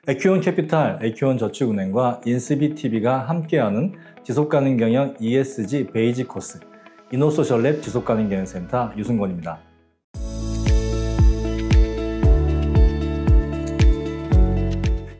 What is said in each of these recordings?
에큐온 캐피탈, 에큐온 저축은행과 인스비TV가 함께하는 지속가능 경영 ESG 베이직 코스 이노소셜랩 지속가능 경영센터 유승권입니다.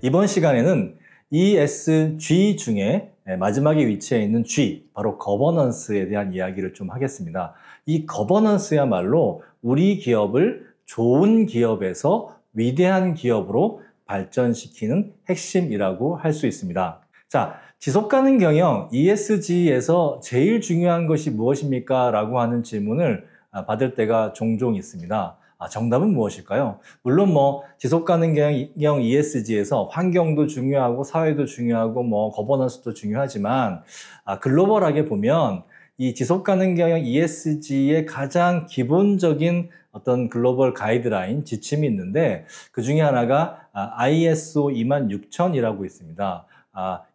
이번 시간에는 ESG 중에 마지막에 위치해 있는 G, 바로 거버넌스에 대한 이야기를 좀 하겠습니다. 이 거버넌스야말로 우리 기업을 좋은 기업에서 위대한 기업으로 발전시키는 핵심이라고 할 수 있습니다. 자, 지속가능 경영 ESG에서 제일 중요한 것이 무엇입니까? 라고 하는 질문을 받을 때가 종종 있습니다. 정답은 무엇일까요? 물론 지속가능 경영 ESG에서 환경도 중요하고 사회도 중요하고 거버넌스도 중요하지만 글로벌하게 보면 이 지속가능 경영 ESG의 가장 기본적인 어떤 글로벌 가이드라인, 지침이 있는데 그 중에 하나가 ISO 26000이라고 있습니다.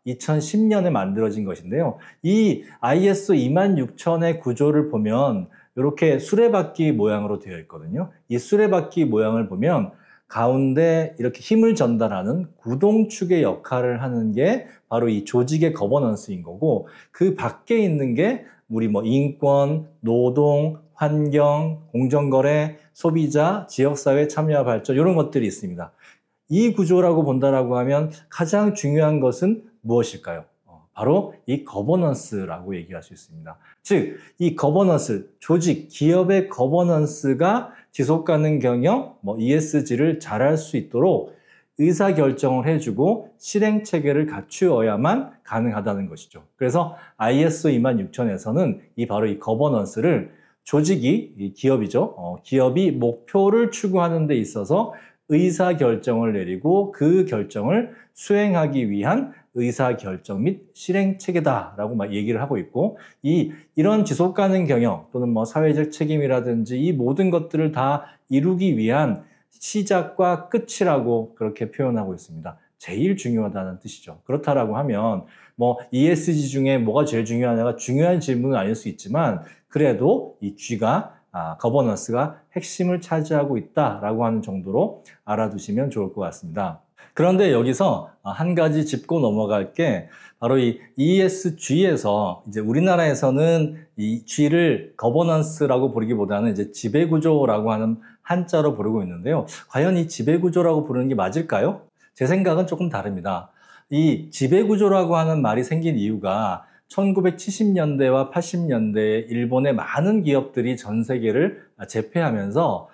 2010년에 만들어진 것인데요. 이 ISO 26000의 구조를 보면 이렇게 수레바퀴 모양으로 되어 있거든요. 이 수레바퀴 모양을 보면 가운데 이렇게 힘을 전달하는 구동축의 역할을 하는 게 바로 이 조직의 거버넌스인 거고, 그 밖에 있는 게 우리 인권, 노동, 환경, 공정거래, 소비자, 지역사회 참여와 발전 이런 것들이 있습니다. 이 구조라고 본다라고 하면 가장 중요한 것은 무엇일까요? 바로 이 거버넌스라고 얘기할 수 있습니다. 즉, 이 거버넌스, 조직, 기업의 거버넌스가 지속가능 경영, ESG를 잘할 수 있도록 의사결정을 해주고 실행체계를 갖추어야만 가능하다는 것이죠. 그래서 ISO 26000에서는 바로 이 거버넌스를 조직이, 기업이죠. 기업이 목표를 추구하는 데 있어서 의사결정을 내리고 그 결정을 수행하기 위한 의사결정 및 실행체계다라고 얘기를 하고 있고, 이런 지속가능 경영 또는 사회적 책임이라든지 이 모든 것들을 다 이루기 위한 시작과 끝이라고 그렇게 표현하고 있습니다. 제일 중요하다는 뜻이죠. 그렇다라고 하면 ESG 중에 뭐가 제일 중요하냐가 중요한 질문은 아닐 수 있지만, 그래도 이 G가 거버넌스가 핵심을 차지하고 있다라고 하는 정도로 알아두시면 좋을 것 같습니다. 그런데 여기서 한 가지 짚고 넘어갈 게 바로 이 ESG에서 이제 우리나라에서는 이 G를 거버넌스라고 부르기보다는 이제 지배구조라고 하는 한자로 부르고 있는데요. 과연 이 지배구조라고 부르는 게 맞을까요? 제 생각은 조금 다릅니다. 이 지배구조라고 하는 말이 생긴 이유가 1970년대와 80년대에 일본의 많은 기업들이 전 세계를 제패하면서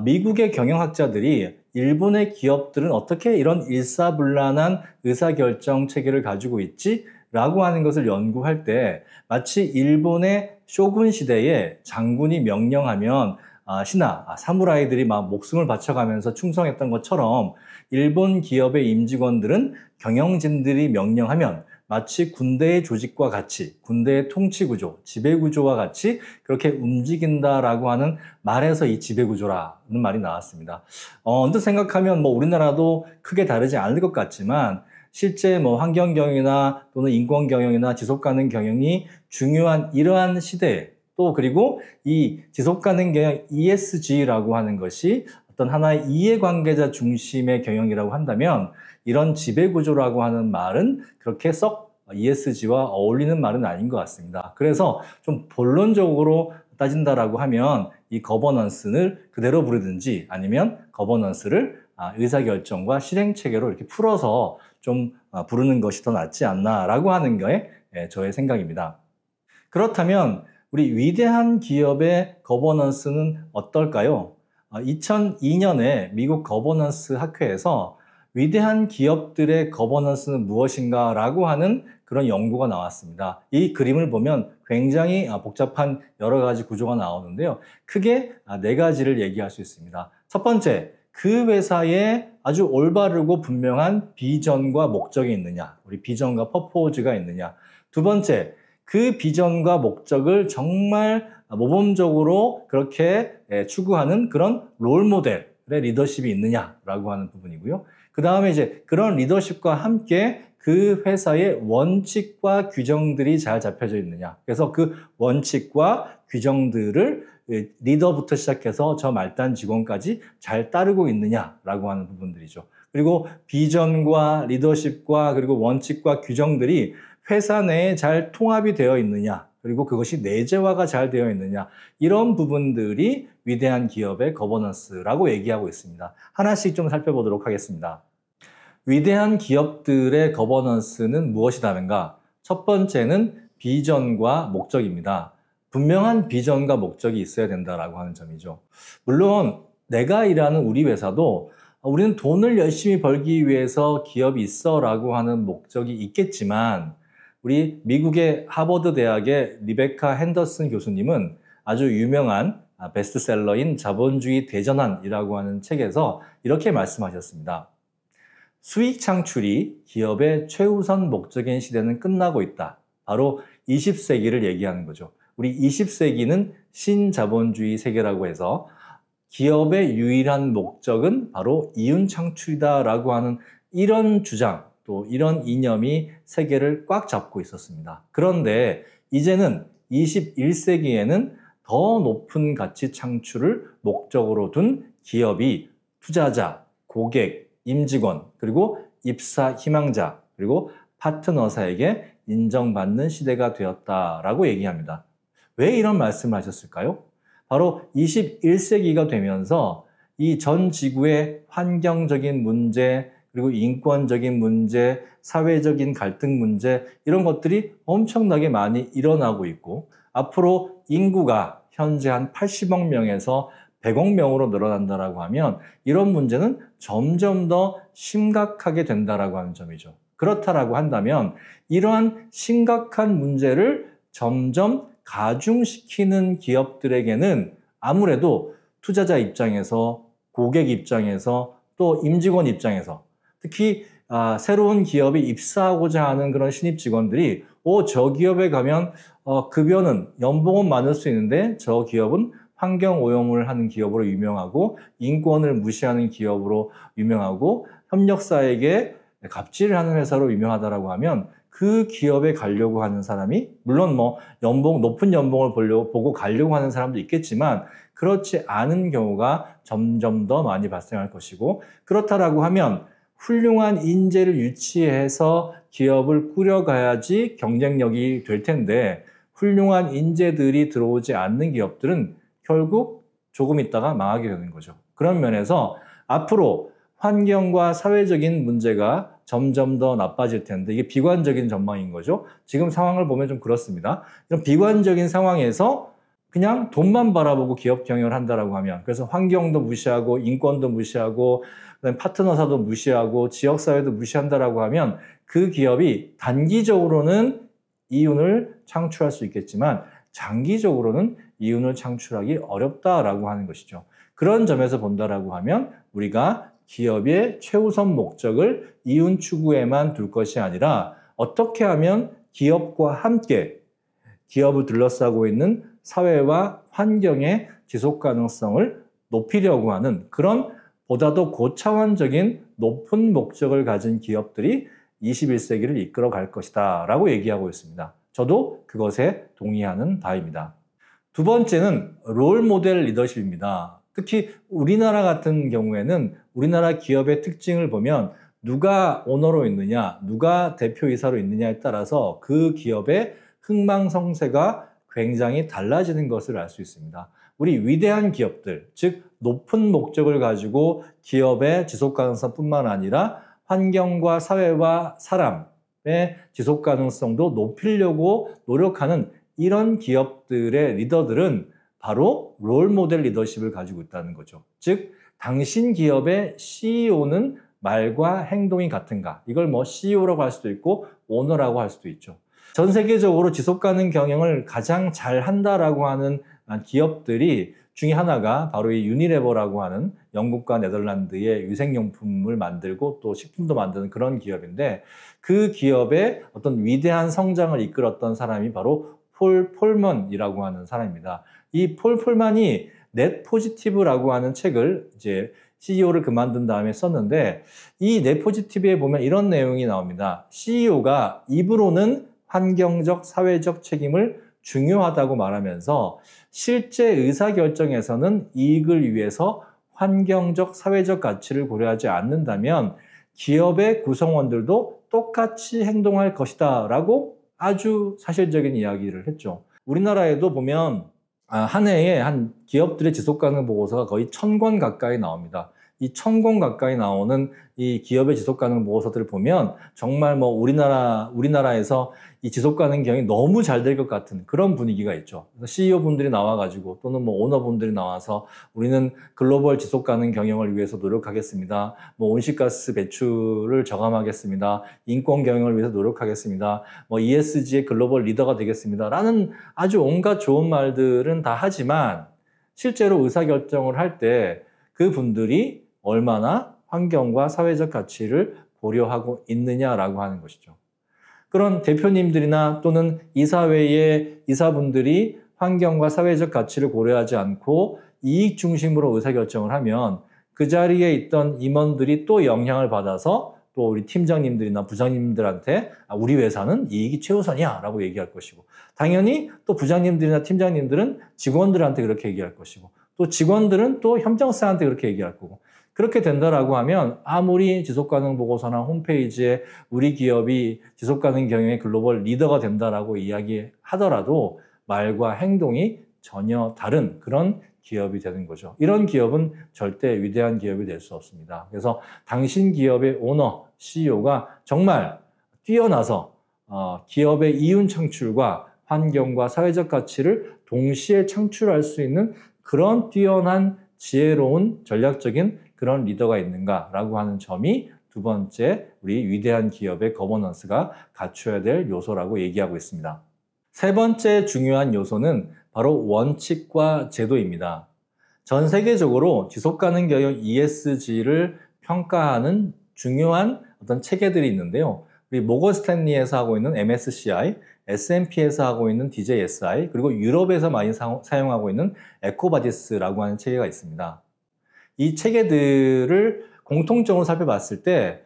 미국의 경영학자들이 일본의 기업들은 어떻게 이런 일사불란한 의사결정 체계를 가지고 있지? 라고 하는 것을 연구할 때 마치 일본의 쇼군 시대에 장군이 명령하면 신하, 사무라이들이 막 목숨을 바쳐가면서 충성했던 것처럼 일본 기업의 임직원들은 경영진들이 명령하면 마치 군대의 조직과 같이, 군대의 통치구조, 지배구조와 같이 그렇게 움직인다라고 하는 말에서 이 지배구조라는 말이 나왔습니다. 언뜻 생각하면 우리나라도 크게 다르지 않을 것 같지만, 실제 환경경영이나 또는 인권경영이나 지속가능 경영이 중요한 이러한 시대에, 또 그리고 이 지속가능 경영 ESG라고 하는 것이 어떤 하나의 이해관계자 중심의 경영이라고 한다면, 이런 지배구조라고 하는 말은 그렇게 썩 ESG와 어울리는 말은 아닌 것 같습니다. 그래서 좀 본론적으로 따진다라고 하면 이 거버넌스를 그대로 부르든지, 아니면 거버넌스를 의사결정과 실행체계로 이렇게 풀어서 좀 부르는 것이 더 낫지 않나라고 하는 게 저의 생각입니다. 그렇다면 우리 위대한 기업의 거버넌스는 어떨까요? 2002년에 미국 거버넌스 학회에서 위대한 기업들의 거버넌스는 무엇인가 라고 하는 그런 연구가 나왔습니다. 이 그림을 보면 굉장히 복잡한 여러 가지 구조가 나오는데요. 크게 4가지를 얘기할 수 있습니다. 첫 번째, 그 회사에 아주 올바르고 분명한 비전과 목적이 있느냐, 우리 비전과 퍼포즈가 있느냐. 두 번째, 그 비전과 목적을 정말 모범적으로 그렇게 추구하는 그런 롤모델의 리더십이 있느냐라고 하는 부분이고요. 그 다음에 이제 그런 리더십과 함께 그 회사의 원칙과 규정들이 잘 잡혀져 있느냐. 그래서 그 원칙과 규정들을 리더부터 시작해서 저 말단 직원까지 잘 따르고 있느냐라고 하는 부분들이죠. 그리고 비전과 리더십과 그리고 원칙과 규정들이 회사 내에 잘 통합이 되어 있느냐, 그리고 그것이 내재화가 잘 되어 있느냐, 이런 부분들이 위대한 기업의 거버넌스라고 얘기하고 있습니다. 하나씩 좀 살펴보도록 하겠습니다. 위대한 기업들의 거버넌스는 무엇이다는가? 첫 번째는 비전과 목적입니다. 분명한 비전과 목적이 있어야 된다라고 하는 점이죠. 물론 내가 일하는 우리 회사도 우리는 돈을 열심히 벌기 위해서 기업이 있어라고 하는 목적이 있겠지만, 우리 미국의 하버드 대학의 리베카 핸더슨 교수님은 아주 유명한 베스트셀러인 자본주의 대전환이라고 하는 책에서 이렇게 말씀하셨습니다. 수익 창출이 기업의 최우선 목적인 시대는 끝나고 있다. 바로 20세기를 얘기하는 거죠. 우리 20세기는 신자본주의 세계라고 해서 기업의 유일한 목적은 바로 이윤 창출이다라고 하는 이런 주장, 또 이런 이념이 세계를 꽉 잡고 있었습니다. 그런데 이제는 21세기에는 더 높은 가치 창출을 목적으로 둔 기업이 투자자, 고객, 임직원, 그리고 입사 희망자, 그리고 파트너사에게 인정받는 시대가 되었다라고 얘기합니다. 왜 이런 말씀을 하셨을까요? 바로 21세기가 되면서 이 전 지구의 환경적인 문제, 그리고 인권적인 문제, 사회적인 갈등 문제, 이런 것들이 엄청나게 많이 일어나고 있고, 앞으로 인구가 현재 한 80억 명에서 100억 명으로 늘어난다라고 하면 이런 문제는 점점 더 심각하게 된다라고 하는 점이죠. 그렇다라고 한다면 이러한 심각한 문제를 점점 가중시키는 기업들에게는 아무래도 투자자 입장에서, 고객 입장에서, 또 임직원 입장에서, 특히 새로운 기업에 입사하고자 하는 그런 신입 직원들이 저 기업에 가면 급여는, 연봉은 많을 수 있는데 저 기업은 환경 오염을 하는 기업으로 유명하고 인권을 무시하는 기업으로 유명하고 협력사에게 갑질을 하는 회사로 유명하다라고 하면 그 기업에 가려고 하는 사람이, 물론 높은 연봉을 보고 가려고 하는 사람도 있겠지만 그렇지 않은 경우가 점점 더 많이 발생할 것이고, 그렇다라고 하면 훌륭한 인재를 유치해서 기업을 꾸려가야지 경쟁력이 될 텐데, 훌륭한 인재들이 들어오지 않는 기업들은 결국 조금 있다가 망하게 되는 거죠. 그런 면에서 앞으로 환경과 사회적인 문제가 점점 더 나빠질 텐데, 이게 비관적인 전망인 거죠. 지금 상황을 보면 좀 그렇습니다. 이런 비관적인 상황에서 그냥 돈만 바라보고 기업 경영을 한다라고 하면, 그래서 환경도 무시하고 인권도 무시하고 그다음에 파트너사도 무시하고 지역사회도 무시한다라고 하면 그 기업이 단기적으로는 이윤을 창출할 수 있겠지만 장기적으로는 이윤을 창출하기 어렵다라고 하는 것이죠. 그런 점에서 본다라고 하면 우리가 기업의 최우선 목적을 이윤 추구에만 둘 것이 아니라 어떻게 하면 기업과 함께 기업을 둘러싸고 있는 사회와 환경의 지속 가능성을 높이려고 하는 그런 보다도 고차원적인 높은 목적을 가진 기업들이 21세기를 이끌어 갈 것이다 라고 얘기하고 있습니다. 저도 그것에 동의하는 바입니다. 두 번째는 롤 모델 리더십입니다. 특히 우리나라 같은 경우에는 우리나라 기업의 특징을 보면 누가 오너로 있느냐, 누가 대표이사로 있느냐에 따라서 그 기업의 흥망성쇠가 굉장히 달라지는 것을 알 수 있습니다. 우리 위대한 기업들, 즉 높은 목적을 가지고 기업의 지속 가능성뿐만 아니라 환경과 사회와 사람의 지속 가능성도 높이려고 노력하는 이런 기업들의 리더들은 바로 롤 모델 리더십을 가지고 있다는 거죠. 즉 당신 기업의 CEO는 말과 행동이 같은가? 이걸 CEO라고 할 수도 있고 오너라고 할 수도 있죠. 전 세계적으로 지속가능 경영을 가장 잘 한다라고 하는 기업들이 중에 하나가 바로 이 유니레버라고 하는 영국과 네덜란드의 위생용품을 만들고 또 식품도 만드는 그런 기업인데, 그 기업의 어떤 위대한 성장을 이끌었던 사람이 바로 폴 폴먼이라고 하는 사람입니다. 이 폴 폴먼이 넷 포지티브라고 하는 책을 이제 CEO를 그만둔 다음에 썼는데 이 네포지티브에 보면 이런 내용이 나옵니다. CEO가 입으로는 환경적, 사회적 책임을 중요하다고 말하면서 실제 의사결정에서는 이익을 위해서 환경적, 사회적 가치를 고려하지 않는다면 기업의 구성원들도 똑같이 행동할 것이다 라고 아주 사실적인 이야기를 했죠. 우리나라에도 보면 한 해에 한 기업들의 지속가능 보고서가 거의 1000권 가까이 나옵니다. 이 1000권 가까이 나오는 이 기업의 지속가능 보고서들을 보면 정말 뭐 우리나라에서 이 지속가능 경영이 너무 잘 될 것 같은 그런 분위기가 있죠. CEO 분들이 나와가지고 또는 뭐 오너분들이 나와서 우리는 글로벌 지속가능 경영을 위해서 노력하겠습니다. 뭐 온실가스 배출을 저감하겠습니다. 인권 경영을 위해서 노력하겠습니다. 뭐 ESG의 글로벌 리더가 되겠습니다. 라는 아주 온갖 좋은 말들은 다 하지만 실제로 의사결정을 할 때 그분들이 얼마나 환경과 사회적 가치를 고려하고 있느냐라고 하는 것이죠. 그런 대표님들이나 또는 이사회의 이사분들이 환경과 사회적 가치를 고려하지 않고 이익 중심으로 의사결정을 하면 그 자리에 있던 임원들이 또 영향을 받아서 또 우리 팀장님들이나 부장님들한테 우리 회사는 이익이 최우선이야 라고 얘기할 것이고 당연히 또 부장님들이나 팀장님들은 직원들한테 그렇게 얘기할 것이고 또 직원들은 또 현장사한테 그렇게 얘기할 거고 그렇게 된다라고 하면 아무리 지속가능 보고서나 홈페이지에 우리 기업이 지속가능 경영의 글로벌 리더가 된다라고 이야기하더라도 말과 행동이 전혀 다른 그런 기업이 되는 거죠. 이런 기업은 절대 위대한 기업이 될 수 없습니다. 그래서 당신 기업의 오너, CEO가 정말 뛰어나서 기업의 이윤 창출과 환경과 사회적 가치를 동시에 창출할 수 있는 그런 뛰어난 지혜로운 전략적인 그런 리더가 있는가라고 하는 점이 두 번째 우리 위대한 기업의 거버넌스가 갖춰야 될 요소라고 얘기하고 있습니다. 세 번째 중요한 요소는 바로 원칙과 제도입니다. 전 세계적으로 지속가능 경영 ESG를 평가하는 중요한 어떤 체계들이 있는데요. 우리 모건 스탠리에서 하고 있는 MSCI, S&P에서 하고 있는 DJSI, 그리고 유럽에서 많이 사용하고 있는 에코바디스라고 하는 체계가 있습니다. 이 체계들을 공통적으로 살펴봤을 때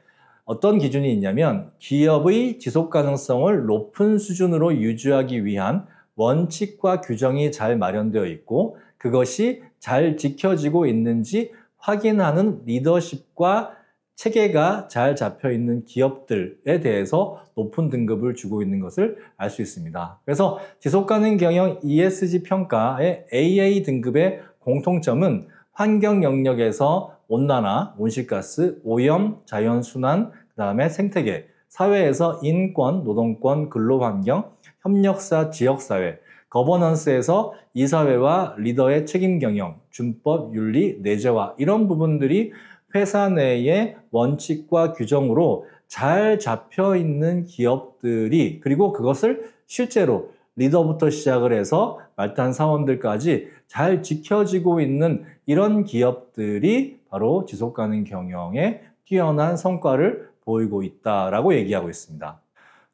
어떤 기준이 있냐면 기업의 지속 가능성을 높은 수준으로 유지하기 위한 원칙과 규정이 잘 마련되어 있고 그것이 잘 지켜지고 있는지 확인하는 리더십과 체계가 잘 잡혀 있는 기업들에 대해서 높은 등급을 주고 있는 것을 알 수 있습니다. 그래서 지속가능 경영 ESG 평가의 AA 등급의 공통점은 환경 영역에서 온난화, 온실가스, 오염, 자연순환, 그 다음에 생태계, 사회에서 인권, 노동권, 근로환경, 협력사, 지역사회, 거버넌스에서 이사회와 리더의 책임 경영, 준법, 윤리, 내재화 이런 부분들이 회사 내의 원칙과 규정으로 잘 잡혀 있는 기업들이 그리고 그것을 실제로 리더부터 시작을 해서 말단 사원들까지 잘 지켜지고 있는 이런 기업들이 바로 지속가능 경영에 뛰어난 성과를 보이고 있다라고 얘기하고 있습니다.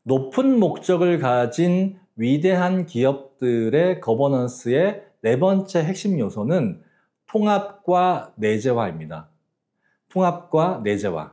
높은 목적을 가진 위대한 기업들의 거버넌스의 네 번째 핵심 요소는 통합과 내재화입니다. 통합과 내재화.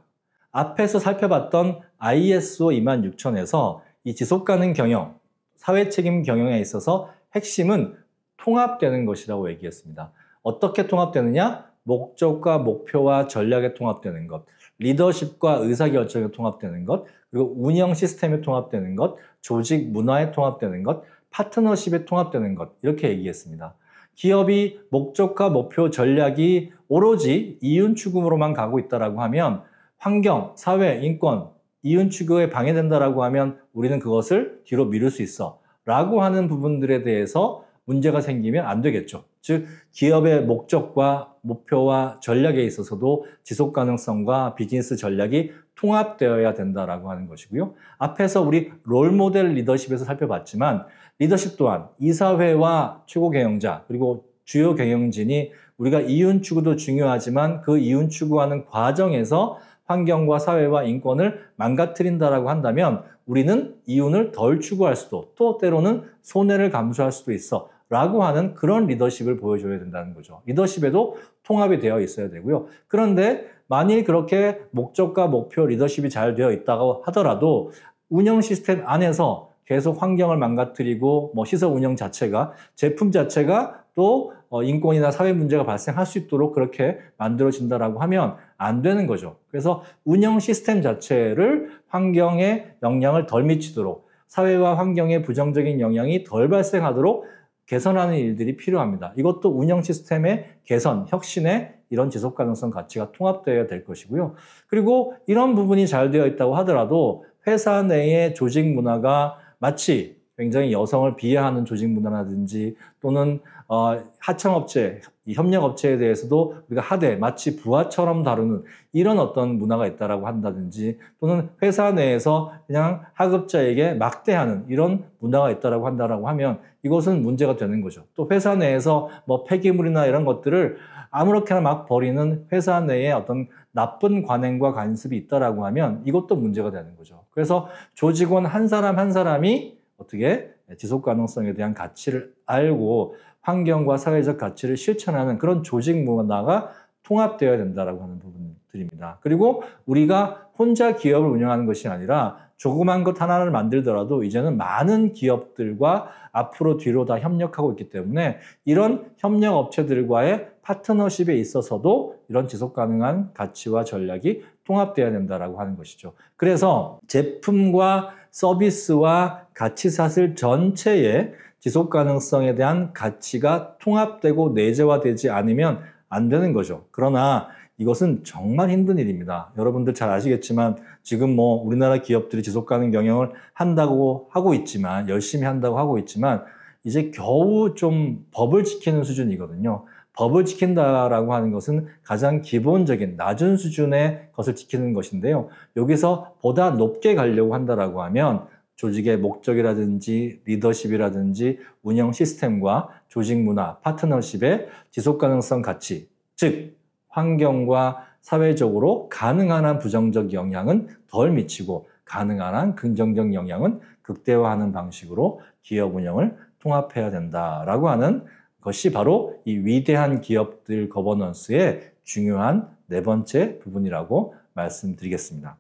앞에서 살펴봤던 ISO 26000에서 이 지속가능 경영, 사회책임 경영에 있어서 핵심은 통합되는 것이라고 얘기했습니다. 어떻게 통합되느냐? 목적과 목표와 전략에 통합되는 것, 리더십과 의사결정에 통합되는 것, 그리고 운영 시스템에 통합되는 것, 조직 문화에 통합되는 것, 파트너십에 통합되는 것 이렇게 얘기했습니다. 기업이 목적과 목표, 전략이 오로지 이윤 추구로만 가고 있다고 하면 환경, 사회, 인권, 이윤 추구에 방해된다라고 하면 우리는 그것을 뒤로 미룰 수 있어 라고 하는 부분들에 대해서 문제가 생기면 안 되겠죠. 즉 기업의 목적과 목표와 전략에 있어서도 지속 가능성과 비즈니스 전략이 통합되어야 된다라고 하는 것이고요. 앞에서 우리 롤모델 리더십에서 살펴봤지만 리더십 또한 이사회와 최고 경영자 그리고 주요 경영진이 우리가 이윤 추구도 중요하지만 그 이윤 추구하는 과정에서 환경과 사회와 인권을 망가뜨린다라고 한다면 우리는 이윤을 덜 추구할 수도 또 때로는 손해를 감수할 수도 있어 라고 하는 그런 리더십을 보여줘야 된다는 거죠. 리더십에도 통합이 되어 있어야 되고요. 그런데 만일 그렇게 목적과 목표, 리더십이 잘 되어 있다고 하더라도 운영 시스템 안에서 계속 환경을 망가뜨리고 시설 운영 자체가, 제품 자체가 또 인권이나 사회 문제가 발생할 수 있도록 그렇게 만들어진다라고 하면 안 되는 거죠. 그래서 운영 시스템 자체를 환경에 영향을 덜 미치도록, 사회와 환경에 부정적인 영향이 덜 발생하도록 개선하는 일들이 필요합니다. 이것도 운영 시스템의 개선, 혁신에 이런 지속가능성 가치가 통합되어야 될 것이고요. 그리고 이런 부분이 잘 되어 있다고 하더라도 회사 내의 조직 문화가 마치 굉장히 여성을 비하하는 조직 문화라든지 또는 하청업체, 협력업체에 대해서도 우리가 하되 마치 부하처럼 다루는 이런 어떤 문화가 있다라고 한다든지 또는 회사 내에서 그냥 하급자에게 막대하는 이런 문화가 있다라고 한다라고 하면 이것은 문제가 되는 거죠. 또 회사 내에서 폐기물이나 이런 것들을 아무렇게나 막 버리는 회사 내에 어떤 나쁜 관행과 관습이 있다라고 하면 이것도 문제가 되는 거죠. 그래서 조직원 한 사람 한 사람이 어떻게 지속 가능성에 대한 가치를 알고 환경과 사회적 가치를 실천하는 그런 조직 문화가 통합되어야 된다라고 하는 부분들입니다. 그리고 우리가 혼자 기업을 운영하는 것이 아니라 조그만 것 하나를 만들더라도 이제는 많은 기업들과 앞으로 뒤로 다 협력하고 있기 때문에 이런 협력 업체들과의 파트너십에 있어서도 이런 지속 가능한 가치와 전략이 통합되어야 된다라고 하는 것이죠. 그래서 제품과 서비스와 가치사슬 전체의 지속 가능성에 대한 가치가 통합되고 내재화되지 않으면 안 되는 거죠. 그러나 이것은 정말 힘든 일입니다. 여러분들 잘 아시겠지만 지금 우리나라 기업들이 지속 가능 경영을 한다고 하고 있지만, 열심히 한다고 하고 있지만 이제 겨우 좀 법을 지키는 수준이거든요. 법을 지킨다라고 하는 것은 가장 기본적인 낮은 수준의 것을 지키는 것인데요. 여기서 보다 높게 가려고 한다라고 하면 조직의 목적이라든지 리더십이라든지 운영 시스템과 조직 문화, 파트너십의 지속 가능성 가치, 즉 환경과 사회적으로 가능한 한 부정적 영향은 덜 미치고 가능한 한 긍정적 영향은 극대화하는 방식으로 기업 운영을 통합해야 된다라고 하는 것이 바로 이 위대한 기업들 거버넌스의 중요한 네 번째 부분이라고 말씀드리겠습니다.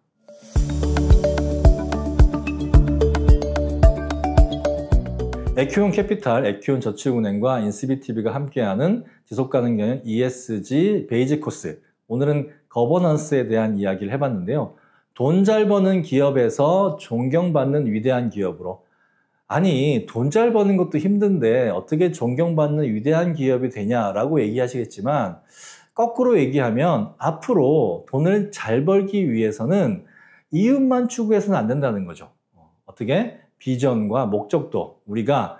에큐온 캐피탈, 에큐온 저축은행과 인스비티비가 함께하는 지속가능 경영 ESG 베이직 코스. 오늘은 거버넌스에 대한 이야기를 해봤는데요. 돈 잘 버는 기업에서 존경받는 위대한 기업으로. 아니, 돈 잘 버는 것도 힘든데 어떻게 존경받는 위대한 기업이 되냐라고 얘기하시겠지만 거꾸로 얘기하면 앞으로 돈을 잘 벌기 위해서는 이윤만 추구해서는 안 된다는 거죠. 어떻게? 비전과 목적도 우리가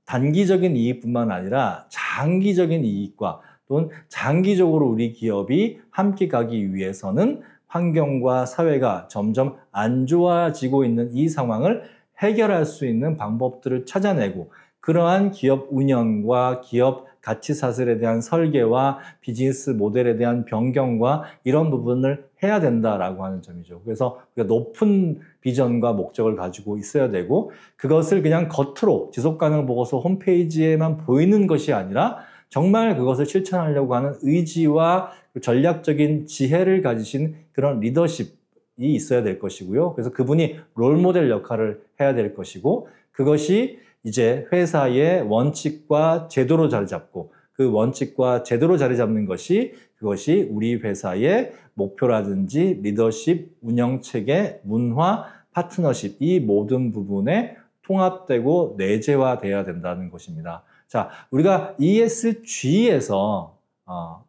단기적인 이익뿐만 아니라 장기적인 이익과 또는 장기적으로 우리 기업이 함께 가기 위해서는 환경과 사회가 점점 안 좋아지고 있는 이 상황을 해결할 수 있는 방법들을 찾아내고 그러한 기업 운영과 기업 가치 사슬에 대한 설계와 비즈니스 모델에 대한 변경과 이런 부분을 해야 된다라고 하는 점이죠. 그래서 우리가 높은 비전과 목적을 가지고 있어야 되고 그것을 그냥 겉으로 지속가능 보고서 홈페이지에만 보이는 것이 아니라 정말 그것을 실천하려고 하는 의지와 전략적인 지혜를 가지신 그런 리더십이 있어야 될 것이고요. 그래서 그분이 롤모델 역할을 해야 될 것이고 그것이 이제 회사의 원칙과 제도로 자리 잡고 그 원칙과 제도로 자리 잡는 것이 그것이 우리 회사의 목표라든지 리더십, 운영체계, 문화, 파트너십 이 모든 부분에 통합되고 내재화돼야 된다는 것입니다. 자, 우리가 ESG에서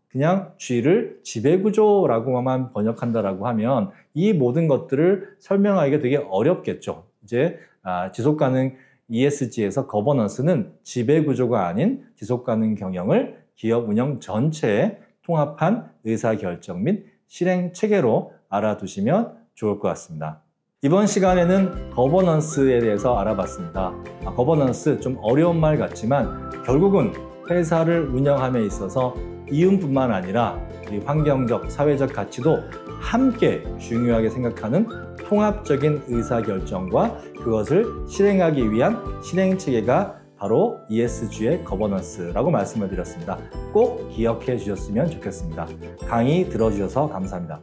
그냥 G를 지배구조라고만 번역한다라고 하면 이 모든 것들을 설명하기가 되게 어렵겠죠. 이제 지속가능 ESG에서 거버넌스는 지배구조가 아닌 지속가능 경영을 기업 운영 전체에 통합한 의사결정 및 실행 체계로 알아두시면 좋을 것 같습니다. 이번 시간에는 거버넌스에 대해서 알아봤습니다. 거버넌스 좀 어려운 말 같지만 결국은 회사를 운영함에 있어서 이윤뿐만 아니라 우리 환경적, 사회적 가치도 함께 중요하게 생각하는 통합적인 의사결정과 그것을 실행하기 위한 실행체계가 바로 ESG의 거버넌스라고 말씀을 드렸습니다. 꼭 기억해 주셨으면 좋겠습니다. 강의 들어주셔서 감사합니다.